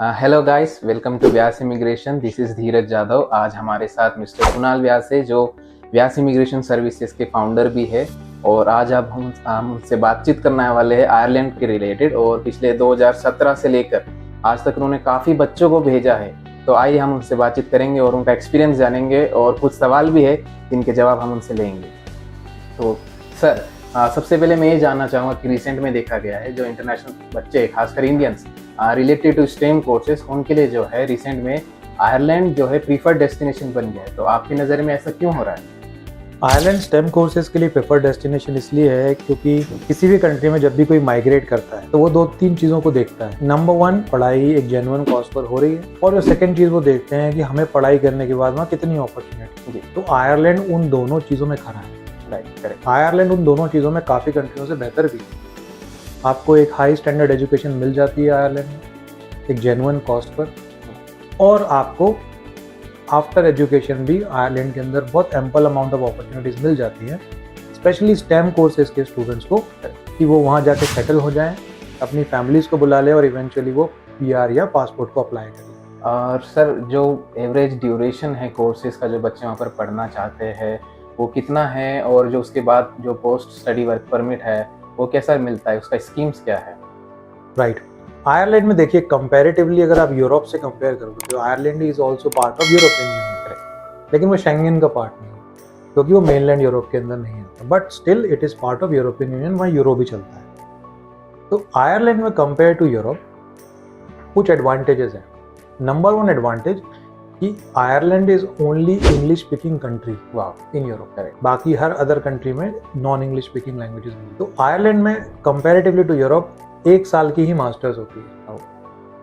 Hello guys, welcome to Vyas immigration. This is Dheeraj Jadhav. आज हमारे साथ मिस्टर कुणाल व्यास है, जो व्यास इमिग्रेशन सर्विसेज के फाउंडर भी है। और आज अब हम उनसे बातचीत करने वाले हैं आयरलैंड के रिलेटेड। और पिछले 2017 से लेकर आज तक उन्होंने काफ़ी बच्चों को भेजा है। तो आइए हम उनसे बातचीत करेंगे और उनका एक्सपीरियंस जानेंगे, और कुछ सवाल भी है जिनके जवाब हम उनसे लेंगे। तो सर, सबसे पहले मैं ये जानना चाहूँगा कि रिसेंट में देखा गया है जो इंटरनेशनल बच्चे, खासकर Indians related to STEM courses, उनके लिए जो है रिसेंट में आयरलैंड जो है प्रीफर्ड डेस्टिनेशन बन गया है। तो आपकी नज़र में ऐसा क्यों हो रहा है? आयरलैंड स्टेम कोर्सेज के लिए प्रेफर्ड डेस्टिनेशन इसलिए है क्योंकि किसी भी कंट्री में जब भी कोई माइग्रेट करता है तो वो 2-3 चीज़ों को देखता है। नंबर 1, पढ़ाई एक जेन्युइन कॉस्ट पर हो रही है, और जो सेकंड चीज़ वो देखते हैं कि हमें पढ़ाई करने के बाद वहाँ कितनी अपॉर्चुनिटी है। तो आयरलैंड उन दोनों चीज़ों में खड़ा है। राइट। आयरलैंड उन दोनों चीज़ों में काफ़ी कंट्रियों से बेहतर भी है। आपको एक हाई स्टैंडर्ड एजुकेशन मिल जाती है आयरलैंड में एक जेन्युइन कॉस्ट पर, और आपको आफ्टर एजुकेशन भी आयरलैंड के अंदर बहुत एम्पल अमाउंट ऑफ अपॉर्चुनिटीज़ मिल जाती हैं, स्पेशली स्टेम कोर्सेज के स्टूडेंट्स को, कि वो वहाँ जाके सेटल हो जाएं, अपनी फैमिलीज़ को बुला लें और इवेंचुअली वो PR या पासपोर्ट को अप्लाई करें। और सर, जो एवरेज ड्यूरेशन है कोर्सेज का जो बच्चे वहाँ पर पढ़ना चाहते हैं वो कितना है, और जो उसके बाद जो पोस्ट स्टडी वर्क परमिट है वो कैसा मिलता है, उसका स्कीम्स क्या है? राइट। आयरलैंड में देखिए, कंपैरेटिवली अगर आप यूरोप से कंपेयर करोगे तो Ireland is also part of European union, लेकिन वो शेंगन का पार्ट नहीं है क्योंकि वो मेनलैंड यूरोप के अंदर नहीं है, but still it is part of European union, वहाँ यूरो भी चलता है। तो आयरलैंड में कंपेयर टू यूरोप कुछ एडवांटेजेस हैं। नंबर 1 एडवांटेज कि Ireland is only English speaking country in Europe. बाकी हर अदर कंट्री में नॉन इंग्लिश स्पीकिंग लैंग्वेजेस मिलती। तो आयरलैंड में कंपैरेटिवली टू यूरोप 1 साल की ही मास्टर्स होती है,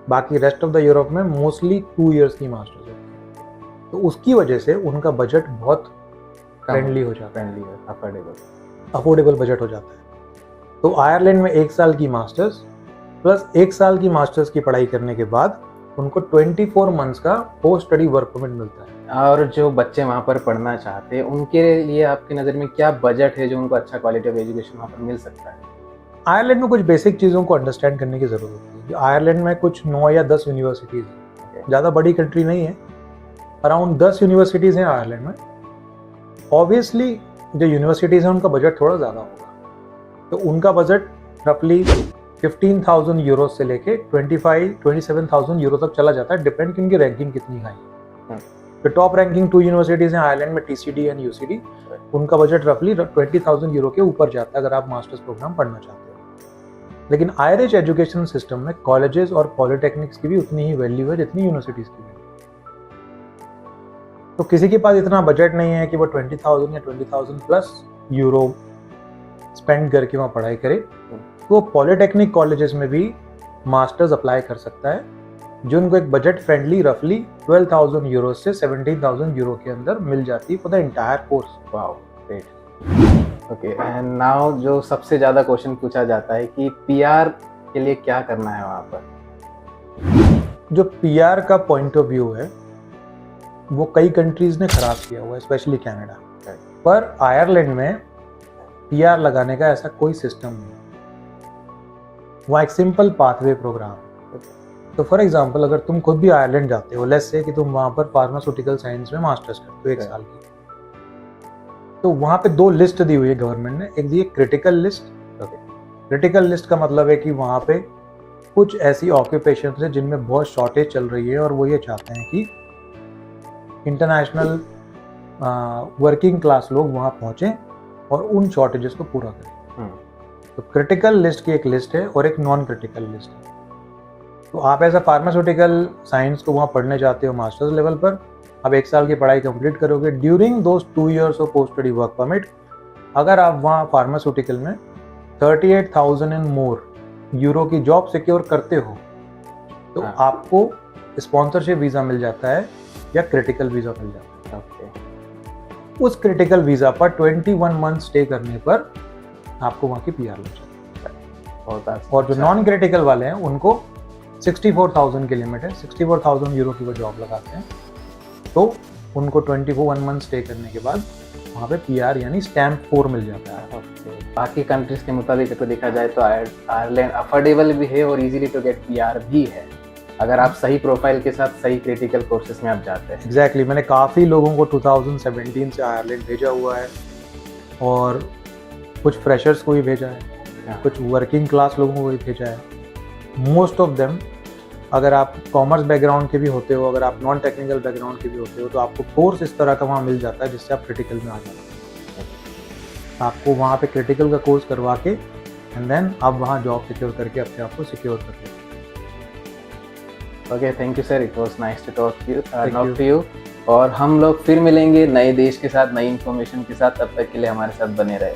बाकी रेस्ट ऑफ द यूरोप में मोस्टली 2 years की मास्टर्स होती है। तो उसकी वजह से उनका बजट बहुत फ्रेंडली हो जाता है, अफोर्डेबल बजट हो जाता है। तो आयरलैंड में 1 साल की मास्टर्स प्लस 1 साल की मास्टर्स की पढ़ाई करने के बाद उनको 24 months का पोस्ट स्टडी वर्क परमिट मिलता है। और जो बच्चे वहाँ पर पढ़ना चाहते हैं उनके लिए आपकी नज़र में क्या बजट है जो उनको अच्छा क्वालिटी ऑफ एजुकेशन वहाँ पर मिल सकता है? आयरलैंड में कुछ बेसिक चीज़ों को अंडरस्टैंड करने की ज़रूरत होती है। आयरलैंड में कुछ 9 या 10 यूनिवर्सिटीज़ हैं, ज़्यादा बड़ी कंट्री नहीं है, अराउंड 10 यूनिवर्सिटीज़ हैं आयरलैंड में। ऑब्वियसली जो यूनिवर्सिटीज़ हैं उनका बजट थोड़ा ज़्यादा होगा, तो उनका बजट रफली 15,000 यूरो से लेके 27,000 यूरो तक चला जाता है, डिपेंड कि उनकी रैंकिंग कितनी हाई है। तो टॉप रैंकिंग 2 यूनिवर्सिटीज़ हैं आयरलैंड में, TCD एंड UCD। उनका बजट रफली 20,000 यूरो के ऊपर जाता है अगर आप मास्टर्स प्रोग्राम पढ़ना चाहते हो। लेकिन आयरिश एजुकेशन सिस्टम में कॉलेजेस और पॉलिटेक्निक्स की भी उतनी ही वैल्यू है जितनी यूनिवर्सिटीज़ की वैल्यू। तो किसी के पास इतना बजट नहीं है कि वो 20,000 या 20,000 प्लस यूरो स्पेंड करके वहाँ पढ़ाई करे, तो वो पॉलिटेक्निक कॉलेजेस में भी मास्टर्स अप्लाई कर सकता है, जो उनको एक बजट फ्रेंडली रफली 12,000 यूरो से 17,000 यूरो के अंदर मिल जाती है for the entire course. Wow, great. Okay, and now जो सबसे ज़्यादा क्वेश्चन पूछा जाता है कि PR के लिए क्या करना है वहाँ पर? जो PR का पॉइंट ऑफ व्यू है वो कई कंट्रीज़ ने ख़राब किया हुआ है, स्पेशली कनाडा। पर आयरलैंड में PR लगाने का ऐसा कोई सिस्टम नहीं है, वहाँ एक सिंपल पाथवे प्रोग्राम। तो फॉर एग्जांपल अगर तुम खुद भी आयरलैंड जाते हो, लेट्स से कि तुम वहाँ पर फार्मास्यूटिकल साइंस में मास्टर्स करते हो 1 साल की, तो वहाँ पे 2 लिस्ट दी हुई है गवर्नमेंट ने। एक दी है क्रिटिकल लिस्ट। क्रिटिकल लिस्ट का मतलब है कि वहाँ पे कुछ ऐसी ऑक्यूपेशन है जिनमें बहुत शॉर्टेज चल रही है, और वो ये चाहते हैं कि इंटरनेशनल वर्किंग क्लास लोग वहाँ पहुँचें और उन शॉर्टेजेस को पूरा करें। तो क्रिटिकल लिस्ट की एक लिस्ट है और एक नॉन क्रिटिकल लिस्ट है। तो आप ऐसा फार्मास्यूटिकल साइंस को वहाँ पढ़ने जाते हो मास्टर्स लेवल पर, आप 1 साल की पढ़ाई कंप्लीट करोगे। During those 2 years of post study work permit, अगर आप वहाँ फार्मास्यूटिकल में 38,000 एंड मोर यूरो की जॉब सिक्योर करते हो तो आपको स्पॉन्सरशिप वीज़ा मिल जाता है या क्रिटिकल वीज़ा मिल जाता है। उस क्रिटिकल वीज़ा पर 21 months स्टे करने पर आपको वहाँ की PR मिल जाती है। और जो नॉन क्रिटिकल वाले हैं उनको 64,000 की लिमिट है, 64,000 यूरो की वो जॉब लगाते हैं, तो उनको 21 months स्टे करने के बाद वहाँ पे PR यानी स्टैम्प 4 मिल जाता है। बाकी कंट्रीज के मुताबिक तो देखा जाए तो आयरलैंड अफोर्डेबल भी है और इजीली टू गेट PR भी है। अगर आप सही प्रोफाइल के साथ सही क्रिटिकल कोर्सेज में आप जाते हैं। एग्जैक्टली मैंने काफ़ी लोगों को 2017 से आयरलैंड भेजा हुआ है, और कुछ फ्रेशर्स को भी भेजा है, कुछ वर्किंग क्लास लोगों को भी भेजा है। मोस्ट ऑफ देम, अगर आप कॉमर्स बैकग्राउंड के भी होते हो, अगर आप नॉन टेक्निकल बैकग्राउंड के भी होते हो, तो आपको कोर्स इस तरह का वहाँ मिल जाता है जिससे आप क्रिटिकल में आ जाते हो। आपको वहाँ पे क्रिटिकल का कोर्स करवा के एंड देन आप वहाँ जॉब सिक्योर करके अपने आप को सिक्योर कर लेते हो। Okay, thank you sir, it was nice to talk you. To you. और हम लोग फिर मिलेंगे नए देश के साथ, नई इन्फॉर्मेशन के साथ। तब तक के लिए हमारे साथ बने रहे।